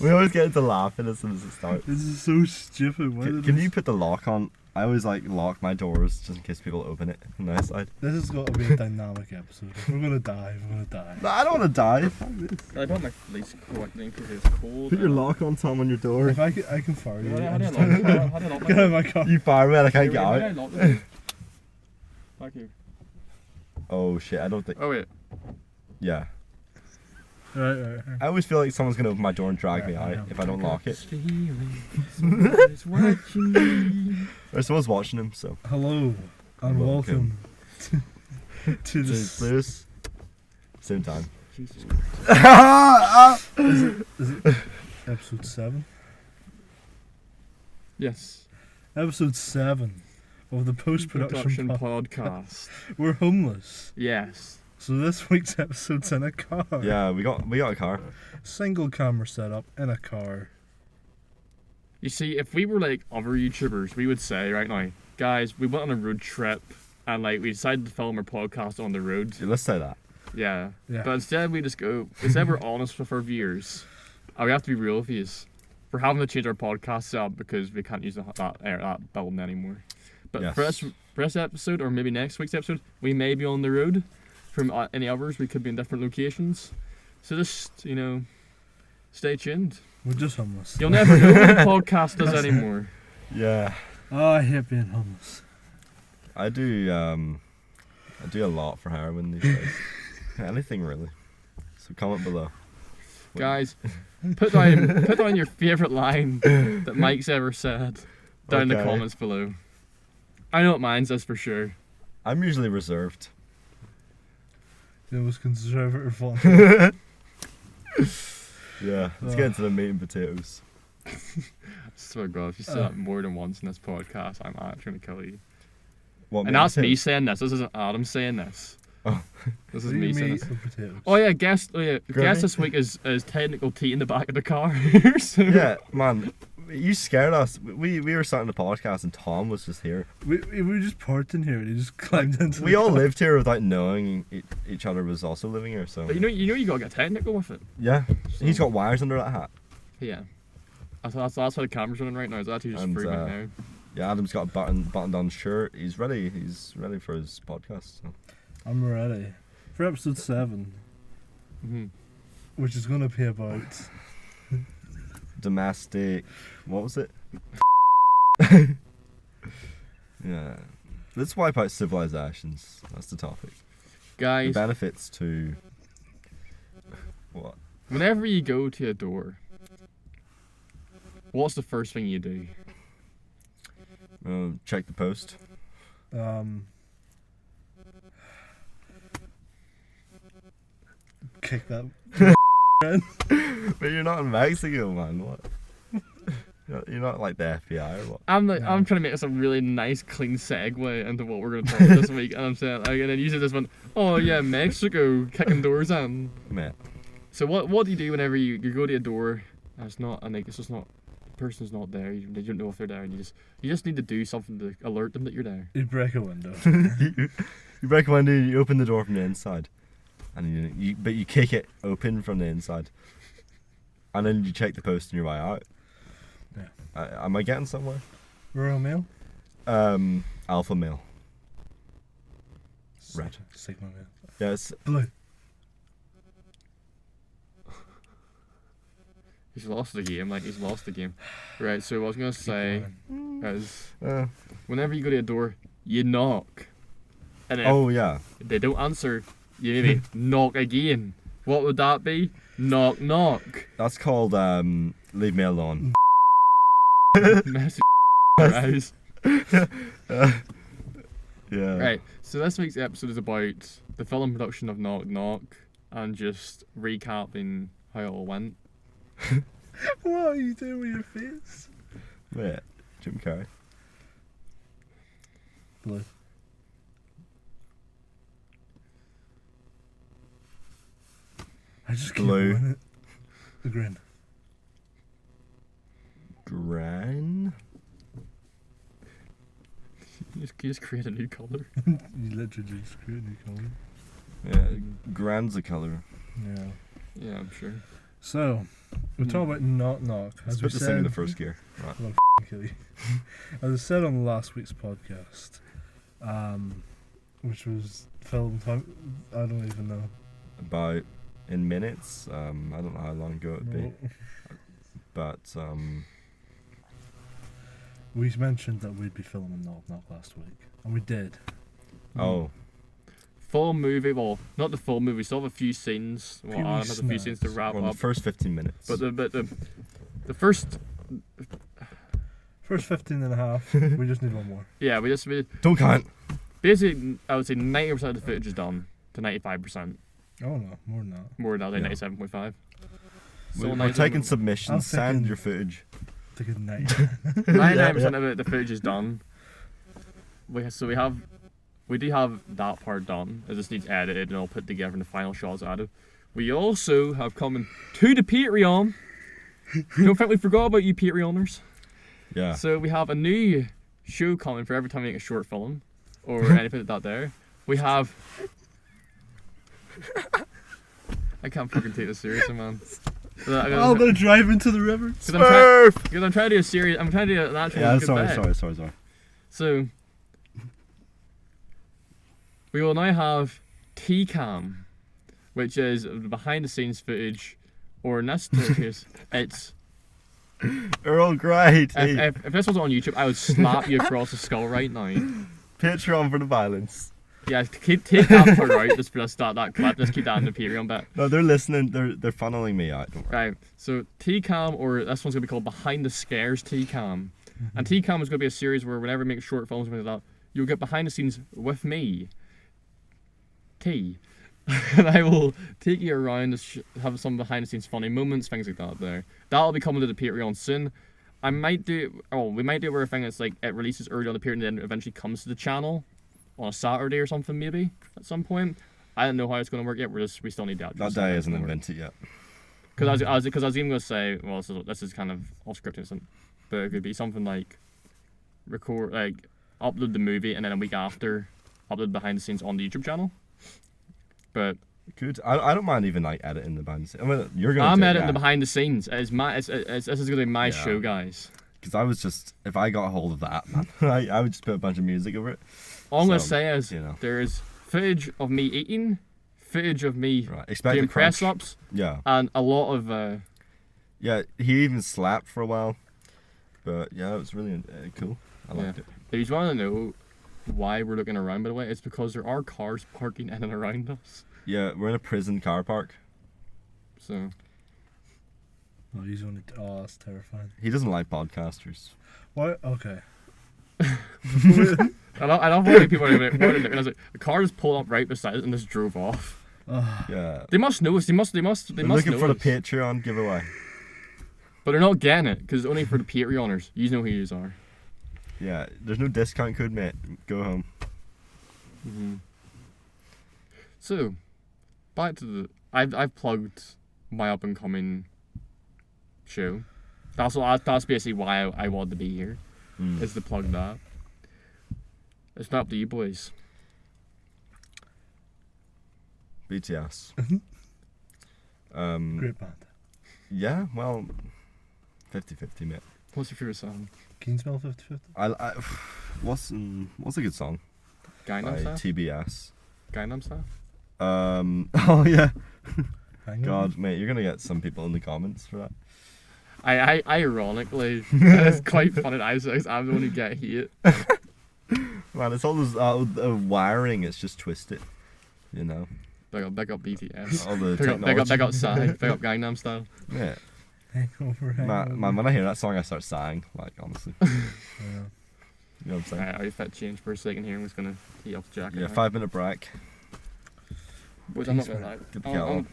We always get into laughing as soon as it starts. This is so stupid. Can you put the lock on? I always lock my doors just in case people open it from the outside. This has got to be a dynamic episode. If we're gonna die, we're gonna die. No, I don't want to die. I don't my face coordinating because it's cold. Put your lock on, Tom, on your door. If I can fire you. How do I lock Get out of my car. You fire me and I can't get How do out. I lock it? Thank you. Oh shit, I don't think. Oh wait. Yeah. Right. I always feel like someone's gonna open my door and drag me out if I don't lock it. Or someone's watching him, so. Hello and welcome to Just the. Lewis. Same time. Jesus Is it episode 7? Yes. Episode 7 of the post-production podcast. We're homeless. Yes. So this week's episode's in a car. Yeah, we got a car. Single camera setup in a car. You see, if we were like other YouTubers, we would say right now, guys, we went on a road trip and like we decided to film our podcast on the road. Yeah, let's say that. Yeah. Yeah. But instead we just go. Instead we're honest with our viewers. And we have to be real with you. We're having to change our podcast setup because we can't use that building anymore. But Yes. for this episode, or maybe next week's episode, we may be on the road. From any others, we could be in different locations. So just, stay tuned. We're just homeless. You'll never know what the podcast does anymore. Yeah. Oh, I hate being homeless. I do a lot for heroin these days. Anything really. So comment below. Guys, put down your favourite line that Mike's ever said down in the Okay. comments below. I know what mine's is for sure. I'm usually reserved. The most conservative one. Yeah. Let's get into the meat and potatoes. I swear to God, if you say that more than once in this podcast, I'm actually going to kill you. What And meat that's me potatoes? saying this. This isn't Adam saying this. Oh. This is What do me you saying mean this. for potatoes? Oh yeah, guest Gravy? this week is technical tea in the back of the car. So. Yeah, man. You scared us. We were starting the podcast and Tom was just here. We were just parked in here and he just climbed into We the all car. lived here without knowing each other was also living here, so. But you gotta get technical with it. Yeah. So- He's got wires under that hat. Yeah. That's why the camera's running right now. It's actually just And, freaking out. Yeah, Adam's got a buttoned on shirt. He's ready. He's ready for his podcast. So. I'm ready. For episode 7, Mm-hmm. which is going to be about... Domestic. What was it? Yeah. Let's wipe out civilizations. That's the topic. The Guys, benefits to. What? whenever you go to a door, what's the first thing you do? Check the post. Kick that. But you're not in Mexico, man. What? You're not like the FBI or what? I'm No. trying to make this a really nice, clean segue into what we're gonna talk about this week, and I'm saying, and then usually this one, oh yeah, Mexico, kicking doors in. Man. So what do you do whenever you go to a door and it's not, and like it's just not, the person's not there, you don't know if they're there, and you just need to do something to alert them that you're there. You break a window. you break a window, you open the door from the inside, and you kick it open from the inside, and then you check the post on your way out. Yeah. Am I getting somewhere? Royal Mail? Alpha male. Red. Sigma Mail. Yes. Blue. He's lost the game, he's lost the game. Right, so what I was gonna say is, whenever you go to a door, you knock. And if Oh yeah. they don't answer, you maybe knock again. What would that be? Knock, knock. That's called leave me alone. Message eyes. Yeah. Right, so this week's episode is about the film production of Knock Knock and just recapping how it all went. What are you doing with your face? Wait. Jim Carrey. Blue. I just keep Blue. doing it. The grin. Gran. You just create a new colour. You literally screwed me, Colin. Yeah. Gran's a colour. Yeah. Yeah, I'm sure. So, we're talking about Knock Knock. Let's As we put this thing in the said, first gear. Right. I'll kill you. As I said on last week's podcast, which was filmed, I don't even know. About in minutes. I don't know how long ago it'd be, No. but We mentioned that we'd be filming Knock Knock last week, and we did. oh, Full movie, well, not the full movie. We still have a few scenes. Well, Few Adam has a few snaps. scenes to wrap well, the up. first 15 minutes. But the first, First 15 and a half, we just need one more. yeah, we don't count. basically, I would say 90% of the footage is done to 95%. Oh no, more than that. More than that, Yeah. 97.5. We're taking I'm submissions. Send thinking- your footage. It's a good night. 99% of it, the footage is done. We do have that part done. It just needs edited and all put together and the final shots added. We also have coming to the Patreon. Don't think we forgot about you Patreoners. Yeah. So we have a new show coming for every time we make a short film or anything like that there. We have... I can't fucking take this seriously, man. I'm gonna drive into the river. Because I'm trying to do a series. I'm trying to do an actual Yeah, good sorry. bet. So we will now have T-Cam, which is behind the scenes footage, or in this case, it's Earl Grey. Hey. if this was on YouTube, I would slap you across the skull right now. Patreon for the violence. Yeah, take that part out. Just start that clip. Just keep that in the Patreon bit. No, they're listening. They're funneling me out. Don't worry. Right. So T-Cam, or this one's gonna be called Behind the Scares T-Cam, and T-Cam is gonna be a series where whenever we make short films and things like that, you'll get behind the scenes with me, T, and I will take you around to have some behind the scenes funny moments, things like that. There, that'll be coming to the Patreon soon. We might do it where a thing that's like it releases early on the Patreon and then eventually comes to the channel on a Saturday or something, maybe at some point. I don't know how it's gonna work yet. We still need that. That day isn't invented yet. Because I was even gonna say, well, this is kind of off scripting, but it could be something like upload the movie and then a week after upload behind the scenes on the YouTube channel. But Good. I don't mind even like editing the behind the scenes. I mean, you're gonna. I'm do it, editing yeah. the behind the scenes. This is gonna be my Yeah. show, guys. Because I was just, if I got a hold of that, man, I would just put a bunch of music over it. All I'm gonna So, say is you know. there is footage of me eating, footage of me Right. Expect doing the crunch. press ups, Yeah. and a lot of Yeah. He even slapped for a while, but yeah, it was really cool. I liked it. If you want to know why we're looking around, by the way, it's because there are cars parking in and around us. Yeah, we're in a prison car park. So Oh, he's only. Oh, that's terrifying. He doesn't like podcasters. Why? Okay. I love how many people are like, what? And I was like, the car just pulled up right beside it and just drove off. Yeah. They must know us. They must They're know looking for the us. Patreon giveaway. But they're not getting it because it's only for the Patreoners. You know who you are. Yeah, there's no discount code, mate. Go home. So, back to the. I've plugged my up and coming show. That's basically why I wanted to be here. Is to plug that. It's not up to you boys. BTS. Great band. Yeah, well, 50-50, mate. What's your favorite song? Can you spell 50-50? I what's a good song by Gangnam Style. TBS? Gangnam Style. Oh yeah. Hang on. God, mate, you're gonna get some people in the comments for that. I ironically, it's quite funny. I'm the one who get hate. Man, it's all those wiring. It's just twisted, you know. Big up BTS. All the Big technology. up Psy. Big up Gangnam Style. Yeah, Hangover. man, when I hear that song, I start sighing. Like honestly, Yeah. you know what I'm saying? I felt change for a second here. I'm just gonna tee off the jacket. Yeah, now. 5-minute break. Which I'm not gonna lie. Get the kettle on.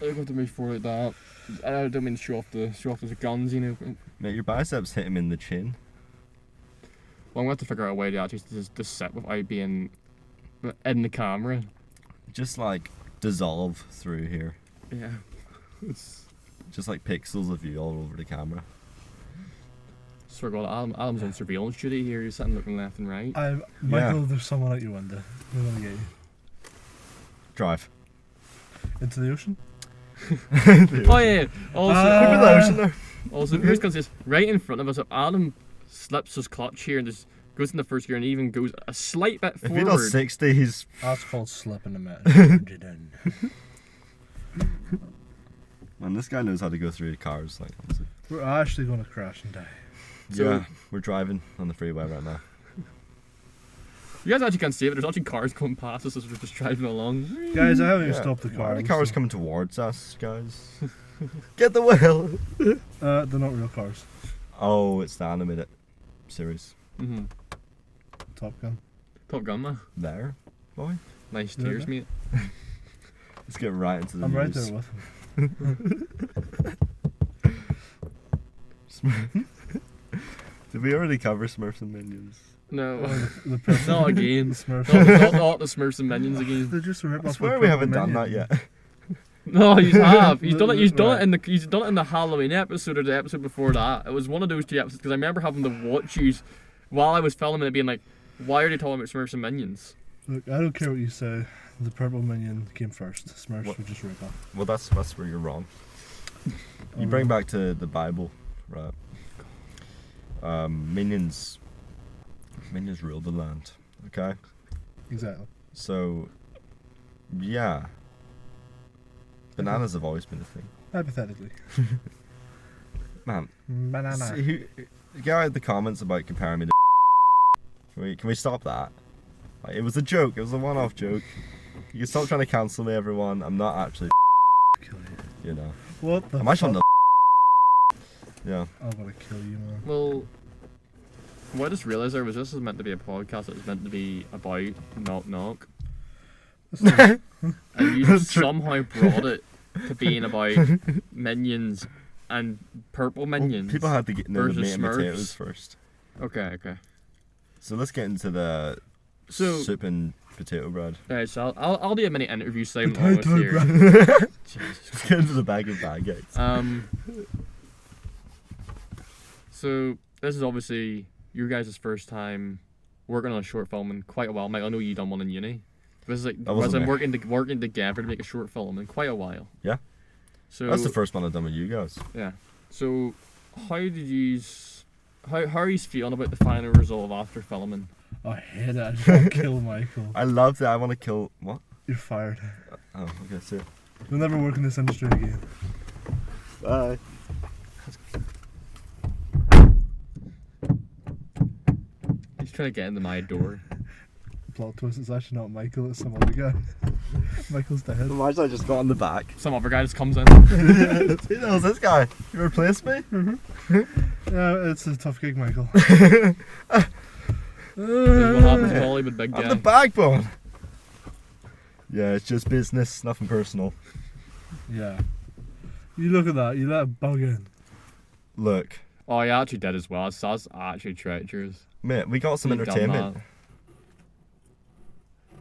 I don't have to move forward like that. I don't mean to show off the guns, you know. Mate, your biceps hit him in the chin. Well, I'm gonna have to figure out a way to actually just sit without being in the camera. Just like dissolve through here. Yeah. It's. Just like pixels of you all over the camera. Swear to God, Adam's on surveillance duty here. He's sitting looking left and right. Michael, there's someone out your window. We're gonna get you. Drive. Into the ocean? Oh yeah. Also, Look at the ocean there. also here's because it's right in front of us. If Adam slips his clutch here and just goes in the first gear and even goes a slight bit If forward. he does 60, he's. That's called slipping a minute. Man, this guy knows how to go through cars. Like, honestly. We're actually gonna crash and die. So- Yeah, we're driving on the freeway right now. You guys actually can't see it, but there's actually cars going past us as we're just driving along. Guys, I haven't even Yeah. stopped the Why car. are the cars coming towards us, guys? Get the wheel! They're not real cars. Oh, it's the animated series. Mm-hmm. Top Gun. Top Gun, man. There, boy. Nice Yeah, tears, okay. mate. Let's get right into the I'm right news. there with him. Did we already cover Smurfs and Minions? No. The person- Not again. The Smurfs. Not the Smurfs and Minions again. They're just a rip I off swear of we Purple haven't done that Minion. yet. No, you have. He's done it. He's done Right. it in the Halloween episode or the episode before that. It was one of those two episodes because I remember having to watch you while I was filming it, being like, "Why are they talking about Smurfs and Minions?" Look, I don't care what you say. The Purple Minion came first. Smurfs What? were just rip off. Well, that's where you're wrong. You bring back to the Bible, right? Minions rule the land. Okay, Exactly. so yeah, bananas have always been a thing. Hypothetically. Man, Banana. see who, the guy in the comments about comparing me to. Can we stop that? Like, it was a joke. It was a one-off joke. You can stop trying to cancel me, everyone. I'm not actually. Kill you. You know. What the I'm actually on fuck? the. Yeah. I'm gonna kill you, man. Well, what I just realised there was this was meant to be a podcast. It was meant to be about knock knock, and you That's true. somehow brought it to being about minions and purple minions. People had to know the versus meat and Smurfs. potatoes first. Okay. So let's get into the So, soup and potato bread. alright, so I'll do a mini interview segment on this Potato here. bread. Jesus Let's get into the bag of baguettes. So this is obviously your guys' first time working on a short film in quite a while. Mike, I know you done one in uni. This is like I wasn't working there. working together to make a short film in quite a while. Yeah. So That's the first one I've done with you guys. yeah. So how did you? How are you feeling about the final result of after filming? I hate it. I just want to kill Michael. I love that. I want to kill. What? You're fired. Oh, okay, see ya. You'll never work in this industry again. Bye. He's trying to get into my door. Plot twist, it's actually not Michael, it's some other guy. Michael's dead. Imagine I just got on the back. Some other guy just comes in. Who the hell's this guy? You replaced me? Yeah, it's a tough gig, Michael. This is what happens in Hollywood, big I'm guy. the backbone. Yeah, it's just business, nothing personal. Yeah. You look at that, you let a bug in. Look, Oh, he actually did as well. So that's actually treacherous. mate, we got some You've done entertainment. that.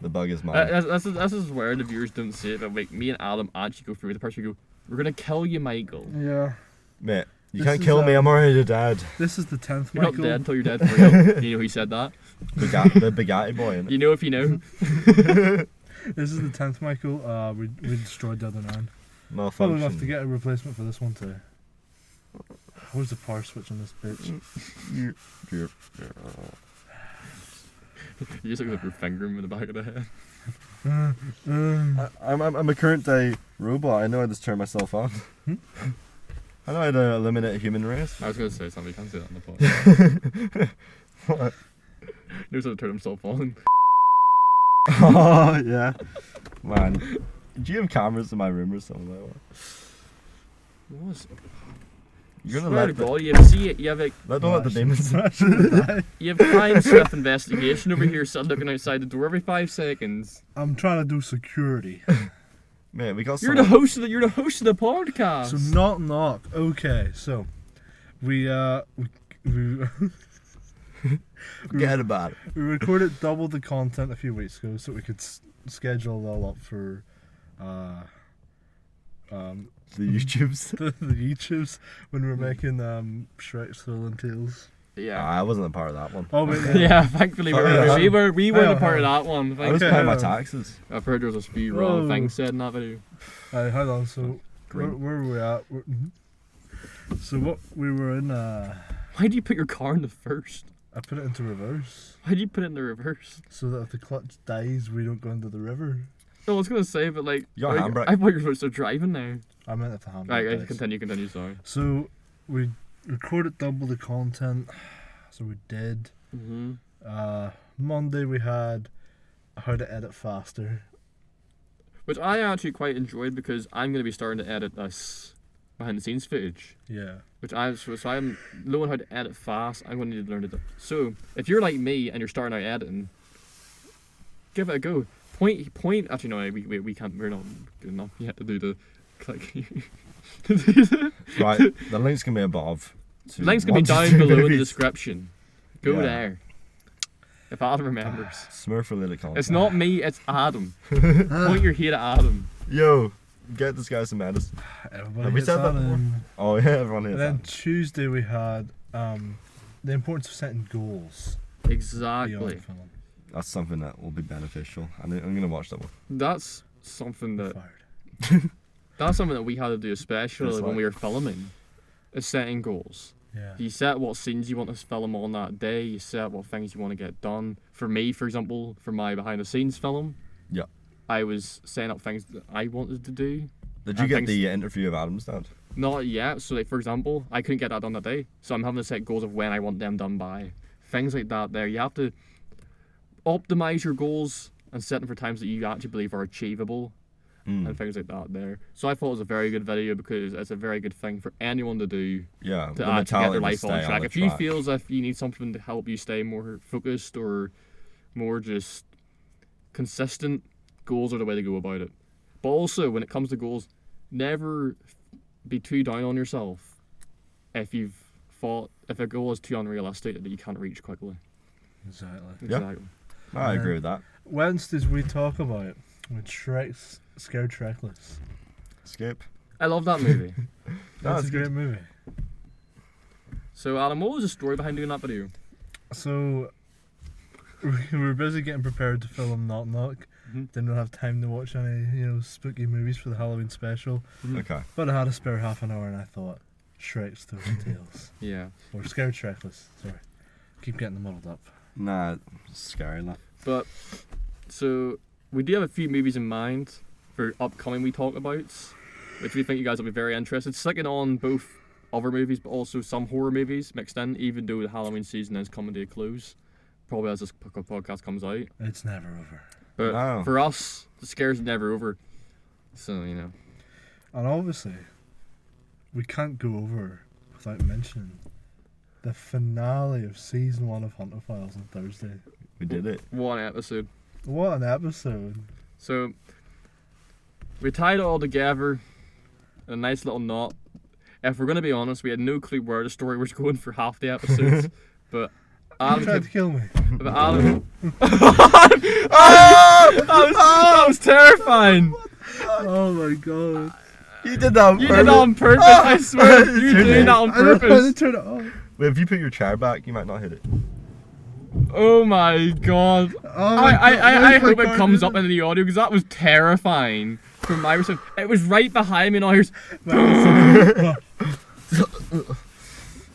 The bug is mine. This is where the viewers don't see it, but like me and Adam actually go through the person who go, "We're gonna kill you, Michael. Yeah. Mate, you This can't is, kill me, I'm already dead. This is the 10th You're not Michael. dead until you're dead for real." You know who said that? The Bugatti boy, innit? You know if you know. This is the 10th Michael. We destroyed the other 9. Probably Malfunction. enough to get a replacement for this one too. Where's the power switch on this bitch? You just look like you're fingering him in the back of the head. I'm a current day robot. I know how to turn myself on. I know how to eliminate a human race. I was gonna say something. You can't say that on the podcast. What? Knows how to turn himself on. Oh yeah, man. Do you have cameras in my room or something like that? What? You're gonna Swear to let the, God, you have you have like don't let the demons. you have crime stuff investigation over here, sitting looking outside the door every 5 seconds. I'm trying to do security. Mate, we got You're some. the host of the podcast. So knock. Okay, so we Forget about it. we recorded double the content a few weeks ago, so we could schedule it all up for The YouTubes. the YouTubes when we're making Shrek's Thrilling Tales. Yeah. I wasn't a part of that one. Oh wait, Yeah, thankfully Oh, yeah. we weren't Oh, a part of oh. that one. I was Okay. paying my taxes. I've heard there was a few wrong Whoa. things said in that video. hold on. So Green. Where were we at? So what we were in, Why do you put your car in the first? I put it into reverse. Why do you put it in the reverse? So that if the clutch dies, we don't go into the river. No, I was gonna say, but like, You got a handbrake. I thought you were supposed to driving now. I meant if the handbrake Right, dies. continue. Sorry. So we recorded double the content. So we did. Mhm. Monday we had how to edit faster. Which I actually quite enjoyed because I'm gonna be starting to edit this behind the scenes footage. Yeah. Which I'm learning how to edit fast. I'm going to need to learn to do. So if you're like me and you're starting out editing, give it a go. Point. Actually, no, we can't. We're not good enough yet to do the click. Right, the link's gonna be above. The link's gonna be watch the down two below in the movies. description. Go Yeah. there. If Adam remembers, Smurf related content. it's not me. It's Adam. Point your head at Adam. Yo, get this guy some medicine. Everybody Have we hits said that before? and Oh yeah, everyone here. then Tuesday we had the importance of setting goals Exactly. beyond film. That's something that will be beneficial. I'm gonna watch that one. That's something that Fired. that's something that we had to do, especially That's when right. we were filming. Is setting goals. Yeah. You set what scenes you want to film on that day. You set what things you want to get done. For me, for example, for my behind the scenes film, Yeah. I was setting up things that I wanted to do. Did you And get things- the interview of Adam's dad? Not yet. So, like for example, I couldn't get that done that day. So I'm having to set goals of when I want them done by. Things like that. There, you have to optimize your goals and set them for times that you actually believe are achievable. And things like that there. So I thought it was a very good video because it's a very good thing for anyone to do Yeah. to the actually get mentality their to life stay on track. the If you feel as if you need something to help you stay more focused or more just consistent, goals are the way to go about it. But also, when it comes to goals, never be too down on yourself if a goal is too unrealistic that you can't reach quickly. Exactly. Yeah. Exactly. I agree with that. Wednesdays we talk about with Shrek's Scared Shrekless. Skip. I love that movie. That's it's a great good. movie. So Adam, what was the story behind doing that video? So we were busy getting prepared to film Knock Knock. Mhm. Didn't have time to watch any, spooky movies for the Halloween special. Okay. But I had a spare half an hour and I thought, Shrek's Tales and Tales. Yeah. Or Scared Shrekless, sorry. Keep getting them muddled up. Nah, it's scary that. But so we do have a few movies in mind for upcoming we talk about, which we think you guys will be very interested. Sticking on both other movies, but also some horror movies mixed in. Even though the Halloween season is coming to a close, probably as this podcast comes out. It's never over. But Wow. for us, the scares are never over. So And obviously, we can't go over without mentioning the finale of season 1 of Hunter Files on Thursday. We did it. one episode. What an episode. So we tied it all together in a nice little knot. If we're gonna be honest, we had no clue where the story was going for half the episodes. But You Adam tried to kill me. But Adam. that was terrifying. Oh my god. You did that on You did that on purpose. I swear. You Too did late. that on I don't know how to purpose. turn it off. Wait, if you put your chair back, you might not hit it. Oh my god. Oh my God, I where's hope my it comes card? up in the audio because that was terrifying from my perspective. It was right behind me and I hears. I'm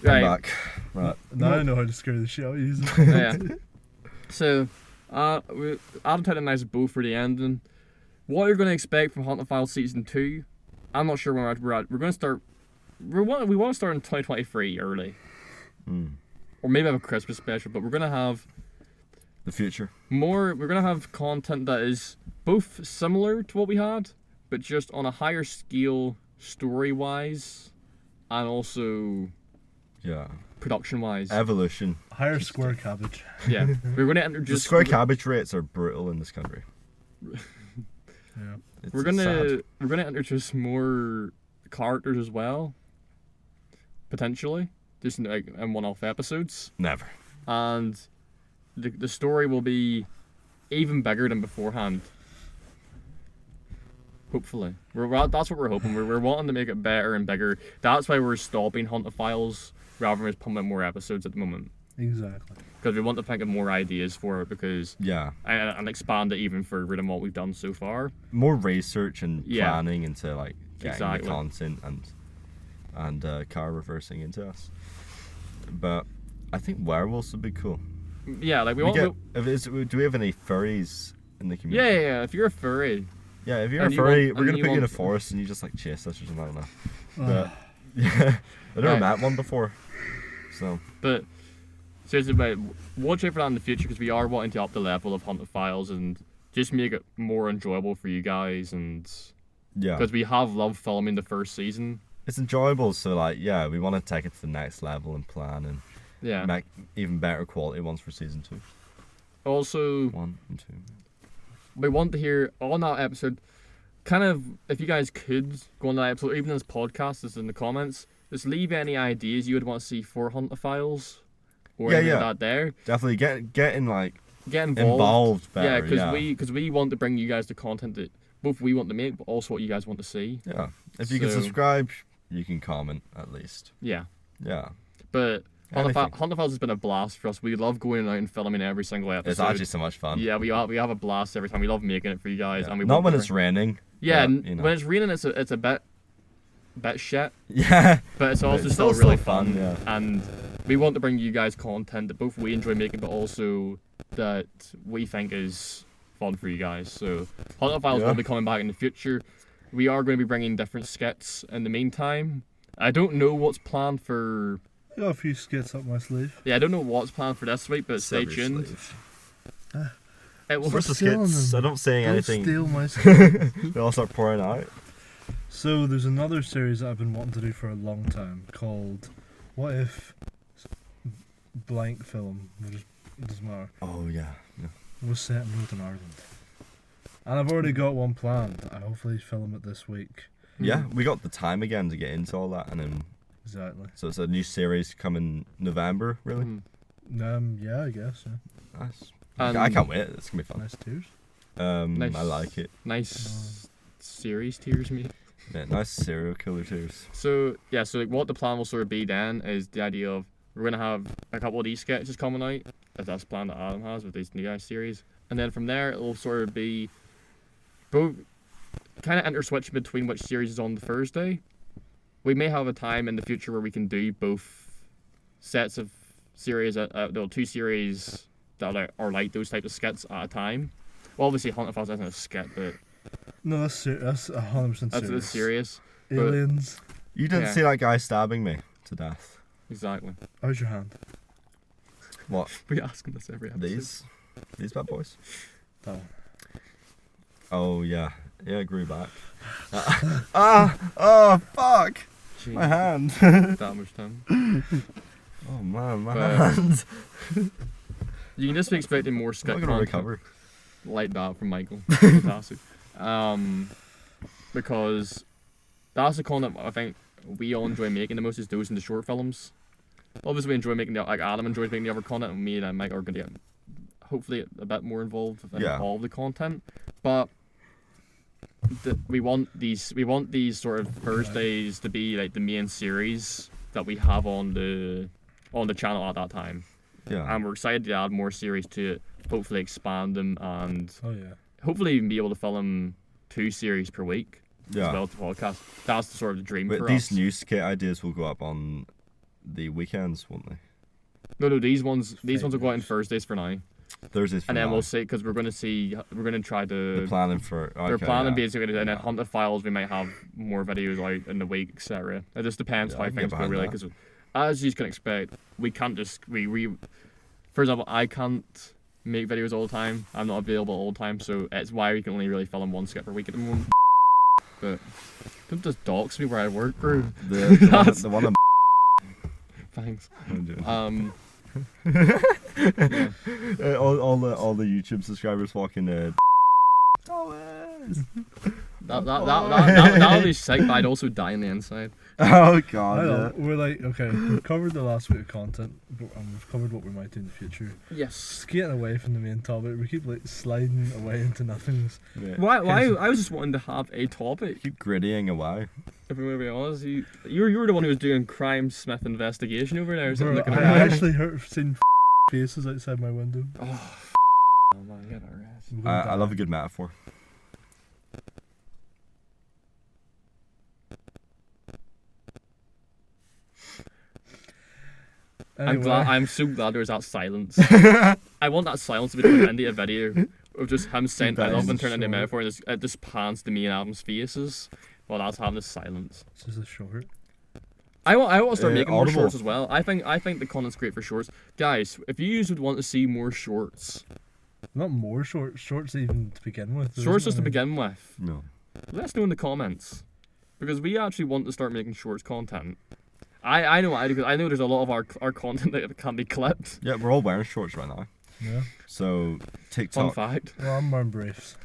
Right. back. Right. Now I know how to scare the shit out of you. Yeah. So, Adam had a nice bow for the ending. What you're going to expect from Haunted Files Season 2, I'm not sure when we're at. We're going to start. We want to start in 2023 early. Or maybe have a Christmas special, but we're going to have The future. we're going to have content that is both similar to what we had, but just on a higher scale story-wise, and also Yeah. production-wise. Evolution. Higher square cabbage. Yeah. We're going to The introduce... square cabbage rates are brutal in this country. Yeah. It's We're sad. gonna introduce more characters as well, potentially, just in one-off episodes, Never. and the story will be even bigger than beforehand. Hopefully, that's what we're hoping. We're wanting to make it better and bigger. That's why we're stopping Haunted Files rather than just pumping out more episodes at the moment, Exactly. because we want to think of more ideas for it Yeah. and expand it even further than what we've done so far. More research and Yeah. planning into like getting Exactly. the content and car reversing into us. But I think werewolves would be cool. Yeah, like we We want. get, if it's, do we have any furries in the Yeah, community? yeah, yeah. If you're a furry, Yeah, if you're And a you furry, want- we're and gonna you put you in a want- forest and you just like chase us or something. I don't know. Ugh. But yeah, I never Right. met one before. So but seriously, but watch out for that in the future because we are wanting to up the level of Haunted Files and just make it more enjoyable for you guys, and yeah, because we have loved filming the first season. it's enjoyable. So like, yeah, we want to take it to the next level and plan and Yeah. make even better quality ones for season 2, Also, 1 and 2. we want to hear on that episode, kind of, if you guys could go on that episode, even this podcast, is in the comments, just leave any ideas you would want to see for Haunted Files, or Yeah, anything yeah. like that there. Definitely get in like Get involved. involved better. Yeah, Yeah, because we want to bring you guys the content that both we want to make, but also what you guys want to see. yeah. If you can So- subscribe, you can comment at least. Yeah, Yeah, but Anything. Haunted Files has been a blast for us. We love going out and filming every single episode. it's actually so much fun. Yeah, we have a blast every time. We love making it for you guys, Yeah. and we Not want when to it's raining. yeah, but, you know. when it's raining, it's a bit shit, Yeah, but it's also it's still still really fun, fun. yeah. And we want to bring you guys content that both we enjoy making, but also that we think is fun for you guys. So Haunted Files Yeah. will be coming back in the future. We are going to be bringing different skits in the meantime. I don't know what's planned for. I got a few skits up my sleeve. Yeah, I don't know what's planned for this week, but stay Silver tuned. sleeve. It will. Where's the stealing skits? them. I don't say Don't anything. steal my skits. They all start pouring out. So there's another series that I've been wanting to do for a long time called What If Blank Film, which doesn't matter. Oh yeah. Yeah. It was set in Northern Ireland. And I've already got one planned. I hopefully film it this week. Yeah, we got the time again to get into all that, and then Exactly. so it's a new series coming November. Really Mhm. Yeah, I guess. Yeah. nice. And I can't wait. It's gonna be fun. Nice tears. Nice. I like it. Nice series tiers, mate. Yeah, nice serial killer tears. So yeah, so like what the plan will sort of be then is the idea of we're gonna have a couple of these sketches coming out, if that's the plan that Adam has with these new guys series, and then from there it'll sort of be both kind of interswitch between which series is on the Thursday. We may have a time in the future where we can do both sets of series, two series that are like those types of skits at a time. Well, obviously Haunted Files isn't a skit, but No, that's 100% that's serious. serious. but- Aliens. You didn't Yeah. see that guy stabbing me to death. Exactly. How's your hand? What? We asking this every episode. These bad boys. That one. Oh yeah, yeah, it grew back. Oh fuck! Jeez, My hand. that much time. Oh man, my But- hand. You can just be expecting more I'm skit not gonna content recover. like that from Michael. Fantastic. Because that's the content I think we all enjoy making the most is those in the short films. Obviously, we enjoy making like Adam enjoys making the other content, and me and Mike are going to get hopefully a bit more involved in Yeah. all of the content. But we want these sort of Thursdays to be like the main series that we have on the channel at that time. Yeah. And we're excited to add more series to it, hopefully expand them, and Oh yeah. hopefully even be able to film 2 series per week as Yeah. well to podcast. That's the sort of the dream But for these us. new skit ideas will go up on the weekends, won't they? No, these ones will go out on Favorites. Thursdays for now, Thursdays. For and then now. we'll see because we're going to try The to. planning for. Okay, We're planning yeah. basically, and then Yeah. Haunted Files we might have more videos out in the week, etc. It just depends Yeah, how I can get things go behind really, that. because as you can expect, we can't just for example, I can't make videos all the time. I'm not available all the time, so it's why we can only really film one skit per week at the moment. But don't just dox me where I work, bro. The one. Thanks. I'm doing. All the YouTube subscribers walking. That'll be sick, but I'd also die on the inside. Oh I god. know. We're like, okay, we've covered the last week of content, and we've covered what we might do in the future. Yes. Just getting away from the main topic, we keep like sliding away into nothingness. Yeah. Why? I was just wanting to have a topic. Keep grittying away. If I'm gonna be honest, you were the one who was doing crime Smith investigation over there. Sitting Bro, looking I around. actually seen faces outside my window. Oh man, get a rest. I'm gonna I die. love a good metaphor. Anyway, I'm so glad there's that silence. I want that silence to be turned into a video of just him saying I love and turning into a metaphor, and it just pans to me and Adam's faces while that's having this silence. this is a short. I want to start making more Audible. shorts as well. I think the content's great for shorts, guys. If you would want to see more shorts, Not more shorts even to begin with. there shorts isn't just to any. begin with, No. let us know in the comments, because we actually want to start making shorts content. I know I do, because I know there's a lot of our content that can be clipped. Yeah, we're all wearing shorts right now. Yeah. So Fun TikTok. fact. Well, I'm wearing briefs.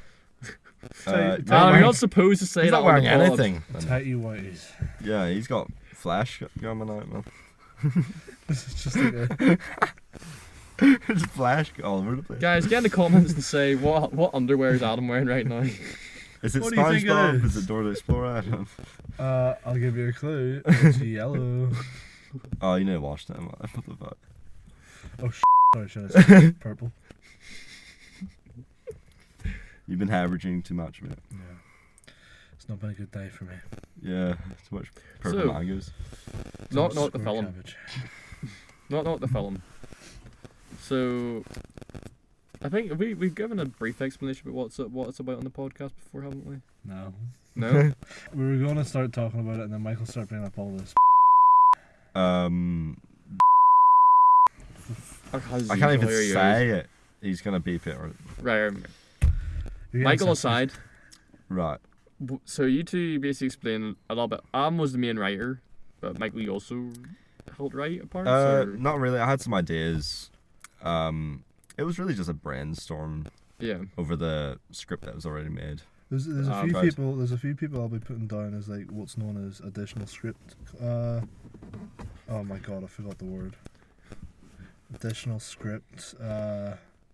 You're He's not You're wearing- not supposed to say he's that not wearing on the pod. anything. Tighty whities. Yeah, he's got flash coming out, man. This is just like a. There's flash all over the place. Guys, get in the comments and say what underwear is Adam wearing right now. Is it What do you think it SpongeBob? is? Is it Dora the Explorer? I don't know. I'll give you a clue. It's yellow. Oh, you need to watch that. What the fuck? Sorry, should I say purple? You've been hemorrhaging too much, man. Yeah. It's not been a good day for me. Yeah, too much purple So- mangoes. Not the Square film. cabbage. Not the film. So, I think we've given a brief explanation about what it's about on the podcast before, haven't we? No. No. We were going to start talking about it, and then Michael started bringing up all this. I can't even say it. He's gonna beep it. Right. You're getting Michael censored. aside. Right. So you two basically explain a little bit. Adam was the main writer, but Michael, you also helped write parts. Or? Not really. I had some ideas. It was really just a brainstorm Yeah. over the script that was already made. There's a few Right. people. There's a few people I'll be putting down as like what's known as additional script. Oh my god, I forgot the word. Additional script.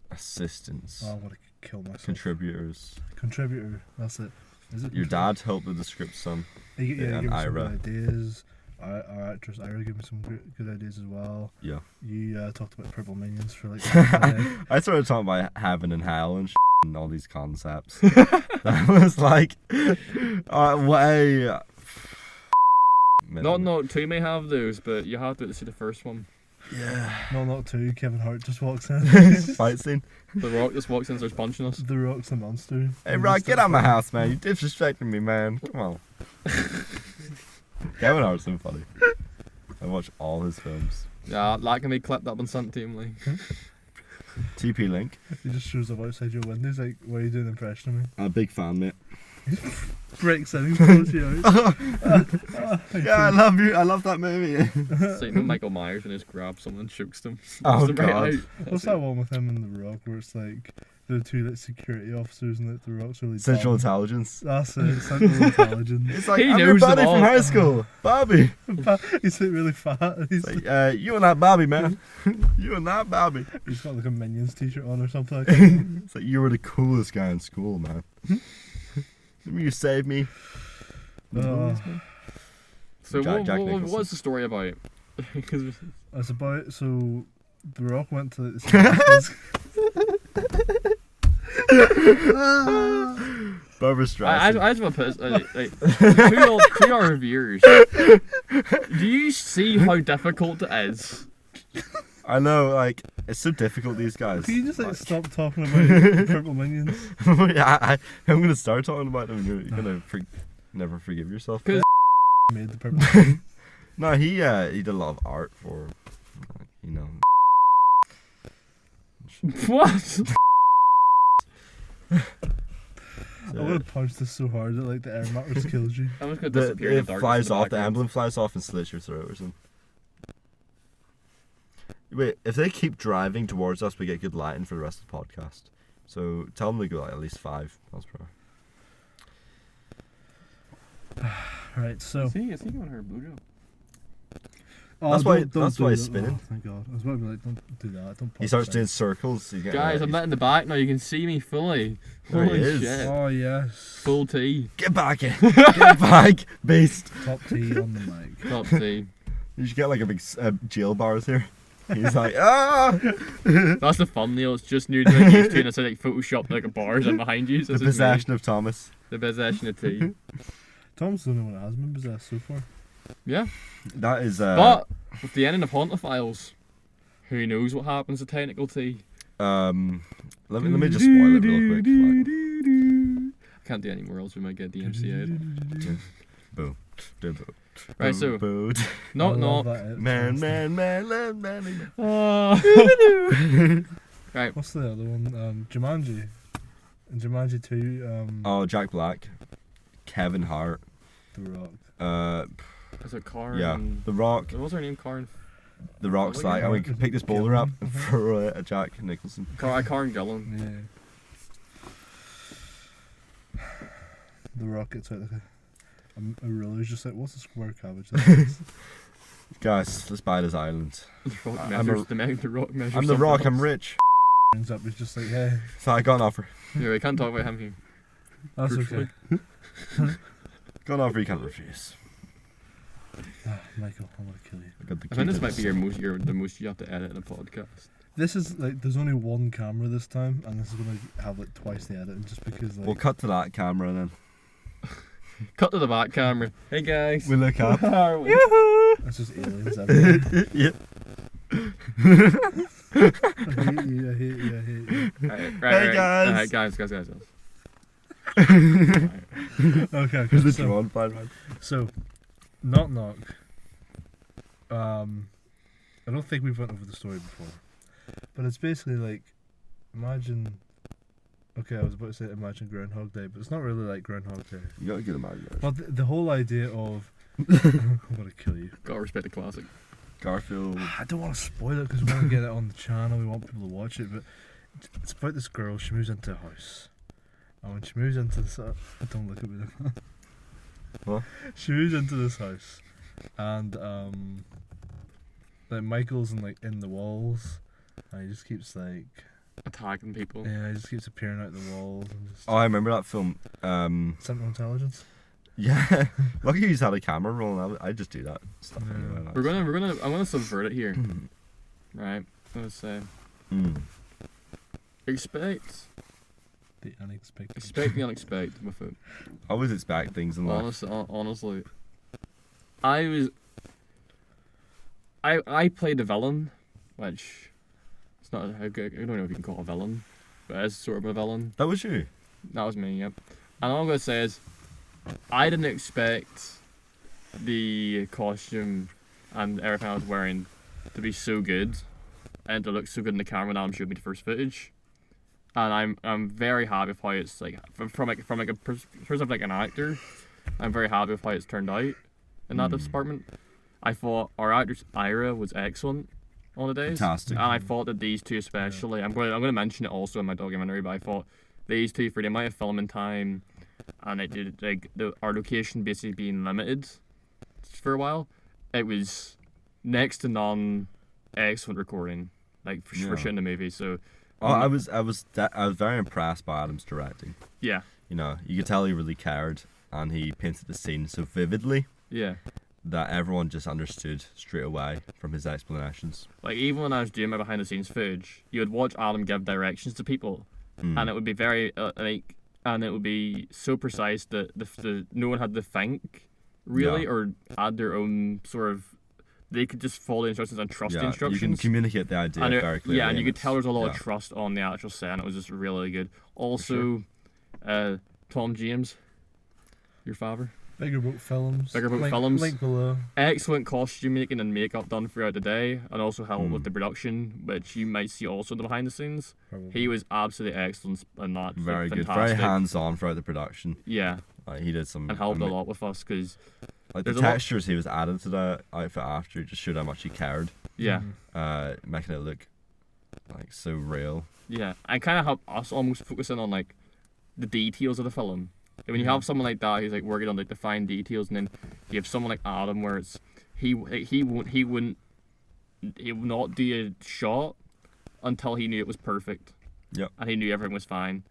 Assistants, Oh, I'm gonna kill myself. contributors. Contributor. That's it. Is it Your contributor? dad helped with the script some. Yeah, and give me some Ira. good ideas. Our actress Ira gave me some good ideas as well. Yeah. You talked about purple minions for like half a day. I started talking about heaven and hell and and all these concepts. That was like way. Not two may have those, but you have to see the first one. Yeah. No, not two. Kevin Hart just walks in. Fight scene. The Rock just walks in and starts punching us. The Rock's a monster. Hey, He Rock, just get out of my starts- house, man. You disrespecting me, man. Come on. Kevin Hart's so funny. I watch all his films. Yeah, that can be clipped up and sent to him. Like. TP Link. He just shows up outside your window. He's like, "Why are you doing an impression of me?" I'm a big fan, mate. Breaks in, he pulls you out. Yeah, I love you. I love that movie. So you know Michael Myers and just grabs someone and chokes them. Oh, Smokes them right God. out. What's that one with him and The Rock where it's like the two like security officers and The Rock's really Central dumb? Intelligence. That's it, Central Intelligence. It's like, He I'm your knows them buddy from all. high school, Bobby. He's like really fat. And he's Like, you and that Bobby, man. You and that Bobby. he's got like a Minions t-shirt on or something. Like that. It's like, you were the coolest guy in school, man. Remember you saved me? So Jack Nicholson. what's the story about? 'Cause It's about The Rock went to the Barbara I Streisand. just want to put like, to our viewers. Do you see how difficult it is? I know, like, it's so difficult, these guys. Can you just like stop talking about Purple Minions? Yeah, I'm gonna start talking about them. You're gonna never forgive yourself. 'Cause- Made the Purple Minions. No, he did a lot of art for, you know. What? I would have punched this so hard that like the air mattress kills you. I'm just gonna disappear in the It darkness. flies in off, the background. emblem flies off and slits your throat or something. Wait, if they keep driving towards us, we get good lighting for the rest of the podcast. So tell them to go like at least 5 miles per hour. Right, so Is he going her blowjob? oh, That's why- don't that's do why that. he's spinning. Oh, thank God. I was about to be like, don't do that. Don't. He starts pop doing that. circles. You get, Guys, I'm not in the back now. You can see me fully. There he Holy is. shit! Oh yes. Full T. Get back in. Get back, beast. Top T on the mic. Top T. You should get like a big jail bars here. He's like, ah! That's the thumbnail. It's just new to like YouTube, and it's like Photoshop like bars and behind you. So The it's just me. possession of Thomas. The possession of T. Tom's the only one that has been possessed so far. Yeah. That is But with the ending of Haunted Files, Who knows what happens to Technical T? Let me just spoil it real quick. I can't do any more else. We might get DMCA'd. Boo. Right, so Boo. Knock Knock. Man. Right. What's the other one? Jumanji. And Jumanji 2, Oh, Jack Black, Kevin Hart, The Rock. Is it Karn? Yeah, The Rock. What's her name? Karn. The Rock's Oh, like, yeah. we can pick this boulder up Gillen. and throw it at Jack Nicholson. Karn Gillan. Yeah. The Rock gets out like a ruler. He's just like, what's a square cabbage? Guys, let's buy this island. The Rock I'm measures. a- The Rock measures. I'm The something Rock, I'm else. rich. Brings up, he's just like, hey, So I got an offer. Yeah, we can't talk about him here. that's Truthfully. okay. Got an offer you can't refuse. Michael, I want to kill you. I got the I think this key to might be the most you have to edit in a podcast. This is like, there's only one camera this time, and this is gonna have like twice the editing, just because like. We'll cut to that camera then. Cut to the back camera. Hey guys. We look up. How are we? It's just aliens everywhere. Yeah. I hate you, I hate you, I hate you. Right, guys. Alright, guys. Okay, Who's the so, drawn plan, man? so, Knock Knock. I don't think we've went over the story before, but it's basically like, imagine. Okay, I was about to say imagine Groundhog Day, but it's not really like Groundhog Day. You got a good imagination. But the whole idea of I'm gonna kill you. Gotta respect the classic. Garfield. I don't want to spoil it because we want to get it on the channel. We want people to watch it, but it's about this girl. She moves into a house, and when she moves into this, don't look at me. What? She moves into this house, and like Michael's in the walls, and he just keeps like Attacking people. he just keeps appearing out the walls and just Oh, I remember that film. Central Intelligence. Yeah. Lucky you just had a camera rolling. I just do that stuff Yeah. anyway. Like. I'm gonna subvert it here. Right. I'm gonna say expect The unexpected. the unexpected with it. I always expect things in life. Honestly, I played the villain, which it's not. I don't know if you can call it a villain, but it's sort of a villain. That was you. That was me. Yep. And all I'm gonna say is, I didn't expect the costume and everything I was wearing to be so good and to look so good in the camera when Adam showed me the first footage. And I'm very happy with how it's like from a perspective of like an actor. I'm very happy with how it's turned out in that department. I thought our actress Ira was excellent on the days. Fantastic. And I thought that these two especially, I'm going to mention it also in my documentary, but I thought these two, for the amount of filming time and it did like our location basically being limited for a while, it was next to none excellent recording, like for shooting the movie. So I was very impressed by Adam's directing. yeah, You know, you could tell he really cared, and he painted the scene so vividly yeah. that everyone just understood straight away from his explanations. Like even when I was doing my behind the scenes footage, you would watch Adam give directions to people, and it would be very and it would be so precise that the no one had to think really Yeah. or add their own sort of. They could just follow the instructions and trust the Yeah, instructions. you can communicate the idea And very clearly. yeah, and you could tell there's a lot yeah. of trust on the actual set, and it was just really good. Also, Tom James, your father, Bigger Boat Films. Bigger Boat link, Films. Link below. excellent costume making and makeup done throughout the day, and also helped with the production, which you might see also in the behind the scenes. Probably. He was absolutely excellent in that. Very good, fantastic. very hands-on throughout the production. Yeah, Like, he did some and helped a lot with us because Like the there's a lot- textures he was adding to the outfit after just showed how much he cared, yeah, making it look like so real. yeah, and kind of helped us almost focus in on like the details of the film. And when you have someone like that who's like working on like the fine details, and then you have someone like Adam where it's he would not do a shot until he knew it was perfect. Yep. And he knew everything was fine.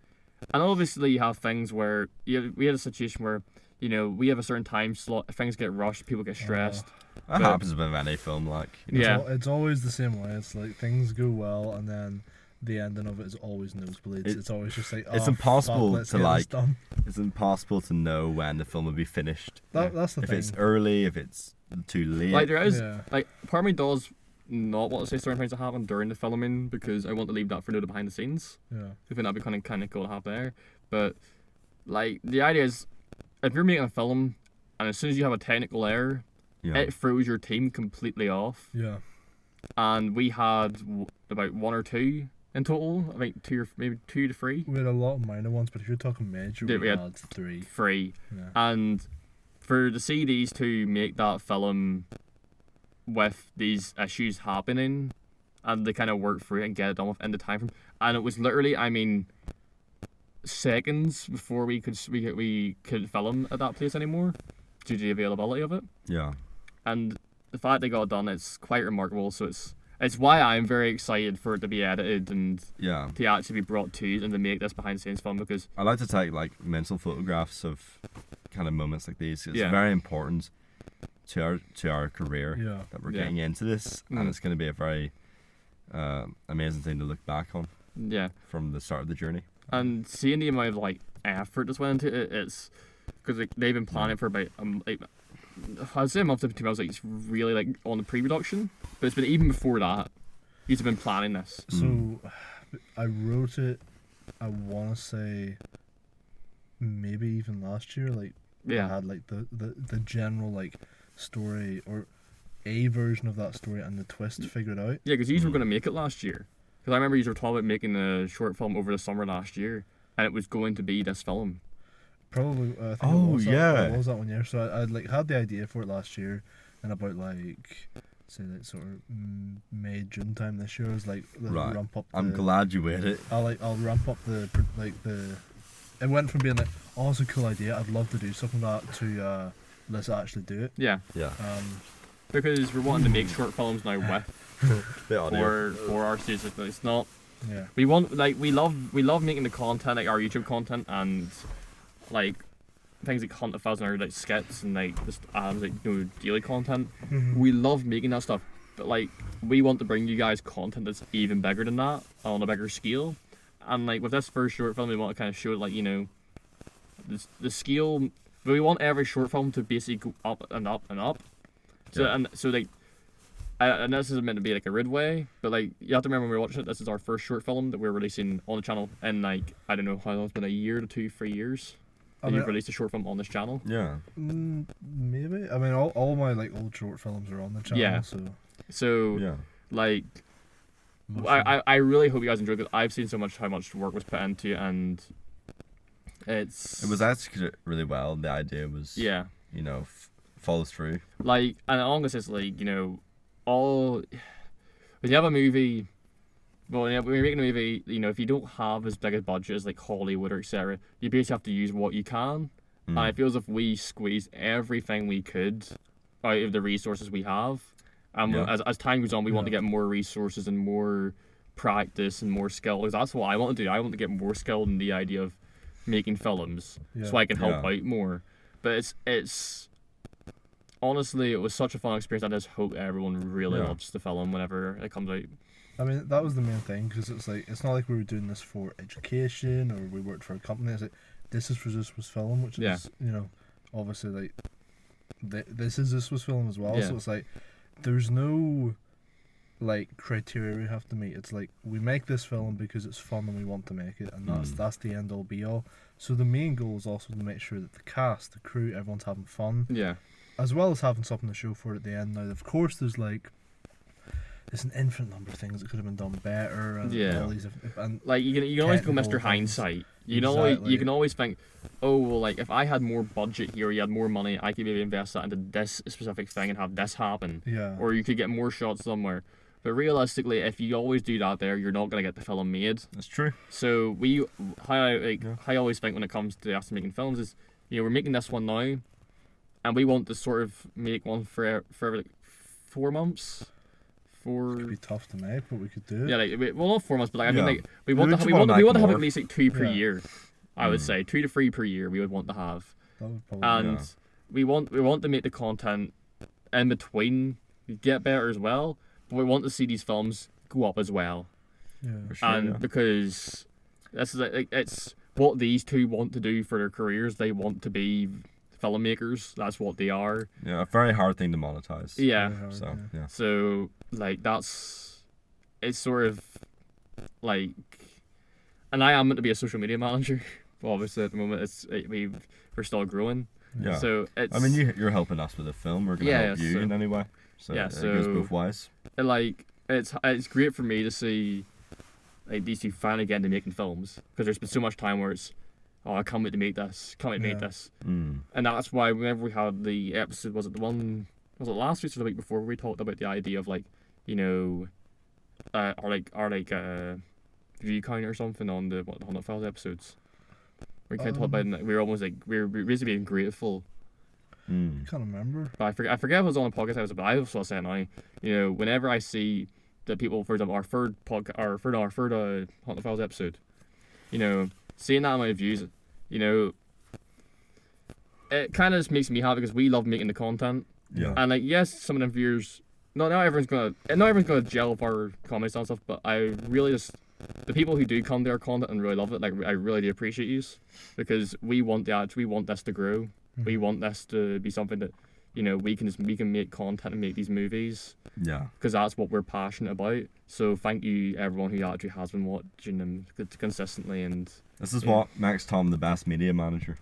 And obviously you have things where we had a situation where we have a certain time slot, things get rushed, people get stressed. That But- happens with any film, like. You know. Yeah. It's always the same way. It's like things go well, and then the ending of it is always nosebleeds. It's always just like, it's oh, impossible fuck, let's to, get this like, done. It's impossible to know when the film will be finished. That's the if thing. it's early, if it's too late. Like there is Yeah. like part of me does not want to say certain things that happen during the filming because I want to leave that for the behind the scenes. Yeah. I think that'd be kind of cool to have there. But like the idea is, if you're making a film and as soon as you have a technical error, Yeah. it throws your team completely off. Yeah. And we had about 1 or 2 in total. I think 2 or maybe 2 to 3. We had a lot of minor ones, but if you're talking major, Yeah, we we had had 3. 3. Yeah. And for the CDs to make that film with these issues happening, and they kind of work through it and get it done within the time frame, and it was literally, I mean, seconds before we could film at that place anymore due to the availability of it. Yeah. And the fact they got it done, it's quite remarkable. So it's why I'm very excited for it to be edited and Yeah. to actually be brought to you and to make this behind the scenes film, because I like to take like mental photographs of kind of moments like these. It's Yeah. very important to our career Yeah. that we're Yeah. getting into this, Mm. and it's going to be a very amazing thing to look back on yeah. from the start of the journey. And seeing the amount of like effort that's went into it, it's because like, they've been planning for about like I'd say a month to 2 months. Like it's really like on the pre-production, but it's been even before that. He's been planning this. So, I wrote it, I want to say, maybe even last year. Like, I Yeah. had like the general like story or a version of that story and the twist figured out. Yeah, because you were going to make it last year. Because I remember you were talking about making a short film over the summer last year, and it was going to be this film. Probably. I think Oh, it was yeah. That, it was that one year. So I'd like had the idea for it last year, and about like say like sort of May June time this year, I was like Right. ramp up. I'm glad you waited. I'll ramp up the like the. It went from being like, oh, it's a cool idea, I'd love to do something like that, to let's actually do it. Yeah, Yeah. because we're wanting to make short films now with Bit audio. for our series. It's not. Yeah. We want like we love making the content, like our YouTube content, and like things like Hunt a Thousand Hour like skits and like just like daily content. We love making that stuff, but like we want to bring you guys content that's even bigger than that on a bigger scale. And like with this first short film, we want to kind of show like the scale. But we want every short film to basically go up and up and up. So Yeah. and so like. And this is meant to be like a Ridway, but like you have to remember when we were watching it, this is our first short film that we're releasing on the channel in like I don't know how long it's been, a year to 2, 3 years. I And mean, you've released a short film on this channel. Yeah. Maybe. I mean, all my like old short films are on the channel. Yeah. So Yeah. like most of I really hope you guys enjoyed it. I've seen so much how much work was put into it, and it's It was executed really well. The idea was, yeah, follows through. like, and along this is like all when you have a movie. Well, when you're making a movie, if you don't have as big a budget as like Hollywood or etc., you basically have to use what you can. And I feel as if we squeezed everything we could out of the resources we have. And Yeah. as time goes on, we want to Yeah. get more resources and more practice and more skill. Because that's what I want to do. I want to get more skilled in the idea of making films, so Yeah. I can help Yeah. out more. But it's honestly, it was such a fun experience. I just hope everyone really Yeah. loves the film whenever it comes out. I mean, that was the main thing, because it's like, it's not like we were doing this for education or we worked for a company. It's like, this was film, which Yeah. is, obviously like, this was film as well. Yeah. So it's like, there's no like criteria we have to meet. It's like, we make this film because it's fun and we want to make it, and that's the end all be all. So the main goal is also to make sure that the cast, the crew, everyone's having fun, Yeah. as well as having something to show for it at the end. Now, of course, there's an infinite number of things that could have been done better, and Yeah. all these, and Like you can always go technical Mr. things. Hindsight. You Exactly. can always think, oh well, like if I had more budget here, you had more money, I could maybe invest that into this specific thing and have this happen. yeah, Or you could get more shots somewhere. But realistically, if you always do that, you're not gonna get the film made. That's true. So how I always think when it comes to us making films is, we're making this one now, and we want to sort of make one for like 4 months. it'd be tough to make, but we could do it. Yeah, well, not 4 months, but like I mean, Yeah. like we want to just we wanna want to make have more. at least like 2 per Yeah. year. I would say 2 to 3 per year. We would want to have, That would probably. and Yeah. we want to make the content in between get better as well. But we want to see these films go up as well, yeah. For sure. and yeah. because this is like it's what these two want to do for their careers. They want to be filmmakers. That's what they are. Yeah, a very hard thing to monetize. Yeah. Very hard, So yeah. So like it's sort of like, and I am meant to be a social media manager. But obviously at the moment we're still growing. Yeah. So it's. I mean, you're helping us with the film. We're gonna help you so- in any way. So yeah, it goes both ways. It's great for me to see like these two finally getting to making films, because there's been so much time where it's, oh, I can't wait to make this, can't wait to make Yeah. this, Mm. and that's why whenever we had the episode, was it last week or the week before, we talked about the idea of like, you know, our view count or something on the Haunted Files episodes. We kind of talked about it, we were almost like we were basically being grateful. Mm. Can't remember. But I forget if it was on a podcast episode, but I was saying now, you know, whenever I see that people, for example, our third Haunted Files episode, you know, seeing that amount of views, you know, it kind of just makes me happy because we love making the content. Yeah. And like, yes, some of them viewers, not everyone's gonna gel with our comedy style and stuff, but I really just, the people who do come to our content and really love it, like I really do appreciate you, because we want this to grow. We want this to be something that, you know, we can make content and make these movies, Yeah. because that's what we're passionate about. So thank you everyone who actually has been watching them consistently. And This is Yeah. what makes Tom the best media manager.